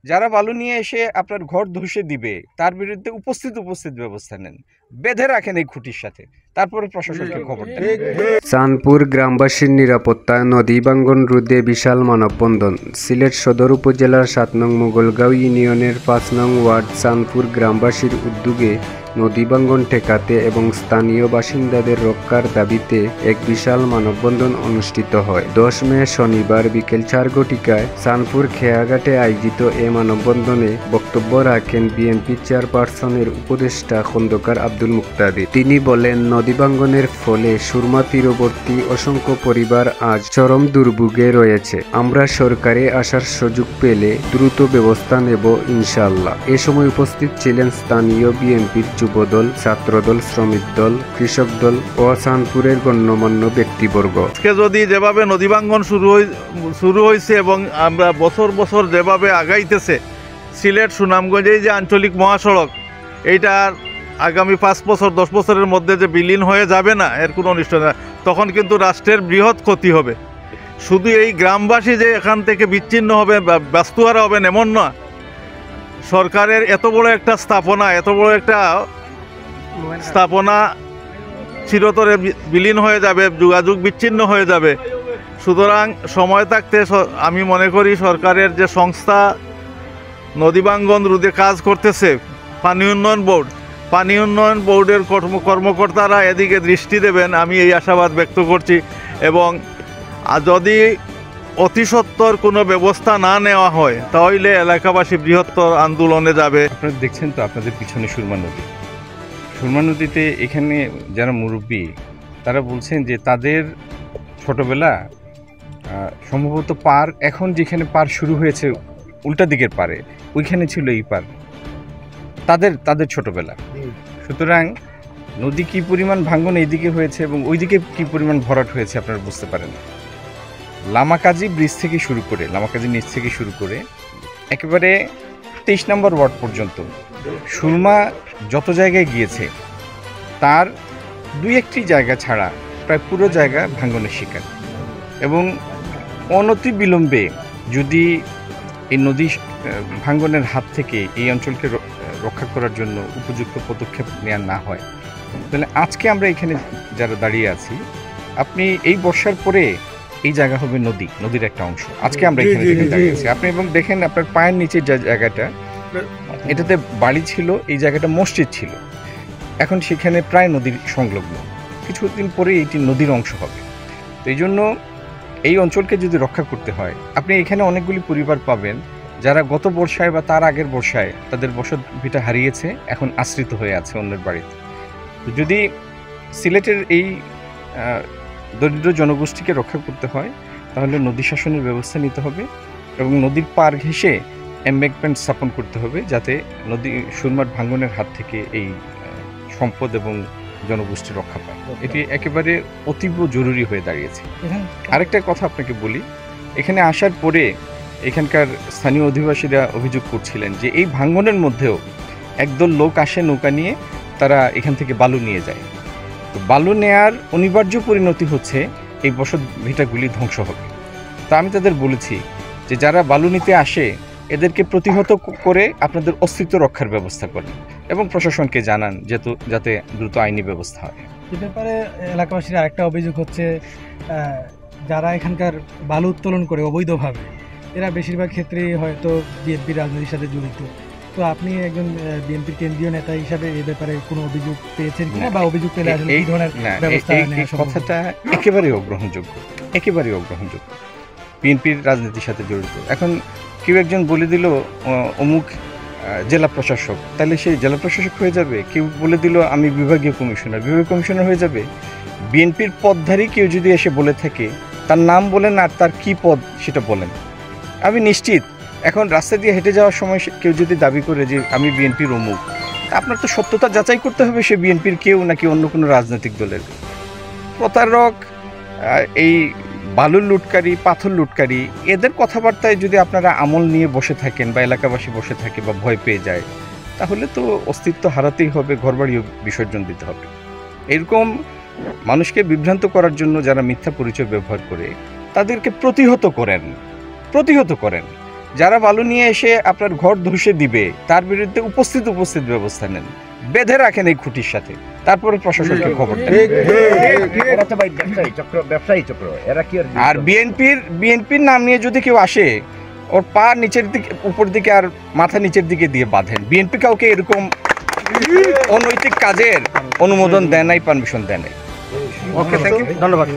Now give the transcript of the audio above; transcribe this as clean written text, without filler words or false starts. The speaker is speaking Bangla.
যারা বালু নিয়ে এসে আপনার ঘর ধসে দিবে তার বিরুদ্ধে উপস্থিত ব্যবস্থা নেন, বেঁধে রাখেন এই খুঁটির সাথে, তারপরে প্রশাসনকে খবর দেন। চাঁদপুর গ্রামবাসীর নিরাপত্তায় নদী ভাঙ্গন রোধে বিশাল মানববন্ধন। সিলেট সদর উপজেলার ৭ নং মোগলগাঁও ইউনিয়নের ৫ নং ওয়ার্ড চাঁদপুর গ্রামবাসীর উদ্যোগে নদী ভাঙ্গন ঠেকাতে এবং স্থানীয় বাসিন্দাদের রক্ষার দাবিতে এক বিশাল মানববন্ধন অনুষ্ঠিত হয়। ১০ মে শনিবার বিকেল ৪ ঘটিকায় চাঁদপুর খেয়াঘাটে আয়োজিত এ মানববন্ধনে বক্তব্য রাখেন বিএনপি চেয়ারপারসনের উপদেষ্টা খন্দকার আব্দুল মুক্তাদির। তিনি বলেন, নদী ভাঙ্গনের ফলে সুরমা তীরবর্তী অসংখ্য পরিবার আজ চরম দুর্ভোগে রয়েছে। আমরা সরকারে আসার সুযোগ পেলে দ্রুত ব্যবস্থা নেব ইনশাআল্লাহ। এ সময় উপস্থিত ছিলেন স্থানীয় বিএনপির যুবদল, ছাত্রদল, শ্রমিক দল, কৃষক দল ও চাঁদপুরের গণ্যমান্য ব্যক্তিবর্গ। যদি যেভাবে নদী ভাঙ্গন শুরু হয়েছে এবং আমরা বছর বছর যেভাবে আগাইতেছে, সিলেট সুনামগঞ্জে যে আঞ্চলিক মহাসড়ক, এইটার আগামী ৫ বছর ১০ বছরের মধ্যে যে বিলীন হয়ে যাবে না, এর কোনো নিশ্চয় না, তখন কিন্তু রাষ্ট্রের বৃহৎ ক্ষতি হবে। শুধু এই গ্রামবাসী যে এখান থেকে বিচ্ছিন্ন হবে বা ব্যস্তহারা হবেন এমন না, সরকারের এত বড় একটা স্থাপনা চিরতরে বিলীন হয়ে যাবে, যোগাযোগ বিচ্ছিন্ন হয়ে যাবে। সুতরাং সময় থাকতে আমি মনে করি সরকারের যে সংস্থা নদী ভাঙ্গন রোধে কাজ করতেছে, পানি উন্নয়ন বোর্ডের কর্মকর্তারা এদিকে দৃষ্টি দেবেন, আমি এই আশাবাদ ব্যক্ত করছি। এবং যদি অতি সত্বর কোনো ব্যবস্থা না নেওয়া হয় তাহলে এলাকাবাসী বৃহত্তর আন্দোলনে যাবে। আপনারা দেখছেন তো আপনাদের পিছনে সুরমা নদীতে এখানে যারা মুরব্বী তারা বলছেন যে তাদের ছোটবেলা সম্ভবত পার, এখন যেখানে পার শুরু হয়েছে উল্টা দিকের পারে, ওইখানে ছিল এই পার, তাদের ছোটবেলা। সুতরাং নদী কি পরিমাণ ভাঙ্গন এইদিকে হয়েছে এবং ওইদিকে কি পরিমাণ ভরাট হয়েছে আপনারা বুঝতে পারেন। লামাকাজি ব্রিজ থেকে শুরু করে, লামাকাজি নিচ থেকে শুরু করে একেবারে ২৩ নম্বর ওয়ার্ড পর্যন্ত সুরমা যত জায়গায় গিয়েছে তার ২-১টি জায়গা ছাড়া প্রায় পুরো জায়গা ভাঙ্গনের শিকার। এবং অনতি বিলম্বে যদি এই নদী ভাঙ্গনের হাত থেকে এই অঞ্চলকে রক্ষা করার জন্য উপযুক্ত পদক্ষেপ নেওয়া না হয়, তাহলে আজকে আমরা এখানে যারা দাঁড়িয়ে আছি, আপনি এই বর্ষার পরে এই জায়গা হবে নদীর একটা অংশ। আজকে আমরা এখানে দাঁড়িয়ে আছি, আপনি এবং দেখেন আপনার পায়ের নিচে যে জায়গাটা, এটাতে বাড়ি ছিল, এই জায়গাটা মসজিদ ছিল, এখন সেখানে প্রায় নদীর সংলগ্ন, কিছুদিন পরে এটি নদীর অংশ হবে। তো এই জন্য এই অঞ্চলকে যদি রক্ষা করতে হয়, আপনি এখানে অনেকগুলি পরিবার পাবেন যারা গত বর্ষায় বা তার আগের বর্ষায় তাদের বসত ভিটা হারিয়েছে, এখন আশ্রিত হয়ে আছে অন্যের বাড়িতে। যদি সিলেটের এই দরিদ্র জনগোষ্ঠীকে রক্ষা করতে হয় তাহলে নদী শাসনের ব্যবস্থা নিতে হবে এবং নদীর পার ঘেঁষে এমবেঙ্কমেন্ট স্থাপন করতে হবে, যাতে সুরমার ভাঙ্গনের হাত থেকে এই সম্পদ এবং জনগোষ্ঠী রক্ষা পায়। এটি একেবারে অতীব জরুরি হয়ে দাঁড়িয়েছে। আরেকটা কথা আপনাকে বলি, এখানে আসার পরে এখানকার স্থানীয় অধিবাসীরা অভিযোগ করছিলেন যে এই ভাঙ্গনের মধ্যেও একদল লোক আসে নৌকা নিয়ে, তারা এখান থেকে বালু নিয়ে যায়। তো বালু নেয়ার অনিবার্য পরিণতি হচ্ছে এই বসত ভিটাগুলি ধ্বংস হবে। তা আমি তাদের বলেছি যে যারা বালু নিতে আসে এদেরকে প্রতিহত করে আপনাদের অস্তিত্ব রক্ষার ব্যবস্থা করেন এবং প্রশাসনকে জানান যাতে দ্রুত আইনি ব্যবস্থা হয়। এ ব্যাপারে এলাকাবাসীর আরেকটা অভিযোগ হচ্ছে, যারা এখানকার বালু উত্তোলন করে অবৈধভাবে, এরা বেশিরভাগ ক্ষেত্রেই হয়তো বিএনপি রাজনীতির সাথে জড়িত। তো আপনি একজন বিএনপির কেন্দ্রীয় নেতা হিসাবে এ ব্যাপারে কোনো অভিযোগ পেয়েছেন কিনা, বা অভিযোগ পেলে আসলে এই ধরনের ব্যবস্থা নেওয়া সম্ভব? কথাটা একেবারেই অগ্রহণযোগ্য। বিএনপির রাজনীতির সাথে জড়িত। এখন কেউ একজন বলে দিল অমুক জেলা প্রশাসক, তাহলে সেই জেলা প্রশাসক হয়ে যাবে। কেউ বলে দিল আমি বিভাগীয় কমিশনার হয়ে যাবে। বিএনপির পদধারী কেউ যদি এসে বলে থাকে, তার নাম বলেন আর তার কি পদ সেটা বলেন, আমি নিশ্চিত এখন রাস্তা দিয়ে হেঁটে যাওয়ার সময় কেউ যদি দাবি করে যে আমি বিএনপির অমুক, আপনার তো সত্যতা যাচাই করতে হবে সে বিএনপির কেউ নাকি অন্য কোনো রাজনৈতিক দলের প্রতারক। এই বালুর লুটকারী, পাথর লুটকারী, এদের কথাবার্তায় যদি আপনারা আমল নিয়ে বসে থাকেন বা এলাকাবাসী বসে থাকে বা ভয় পেয়ে যায়, তাহলে তো অস্তিত্ব হারাতেই হবে, ঘরবাড়িও বিসর্জন দিতে হবে। এরকম মানুষকে বিভ্রান্ত করার জন্য যারা মিথ্যা পরিচয় ব্যবহার করে তাদেরকে প্রতিহত করেন। যারা বালু নিয়ে এসে আপনার ঘর ধসে দিবে তার বিরুদ্ধে উপস্থিত ব্যবস্থা নেন, বেঁধে রাখেন এই খুঁটির সাথে, তারপরে প্রশাসনকে খবর দেন। আর বিএনপির নাম নিয়ে যদি কেউ আসে, ওর পা নিচের দিকে উপর দিকে আর মাথা নিচের দিকে দিয়ে বাঁধেন। বিএনপি কাউকে এরকম অনৈতিক কাজের অনুমোদন দেয় নাই, পারমিশন দেয় নাই। ওকে, থ্যাংক ইউ, ধন্যবাদ।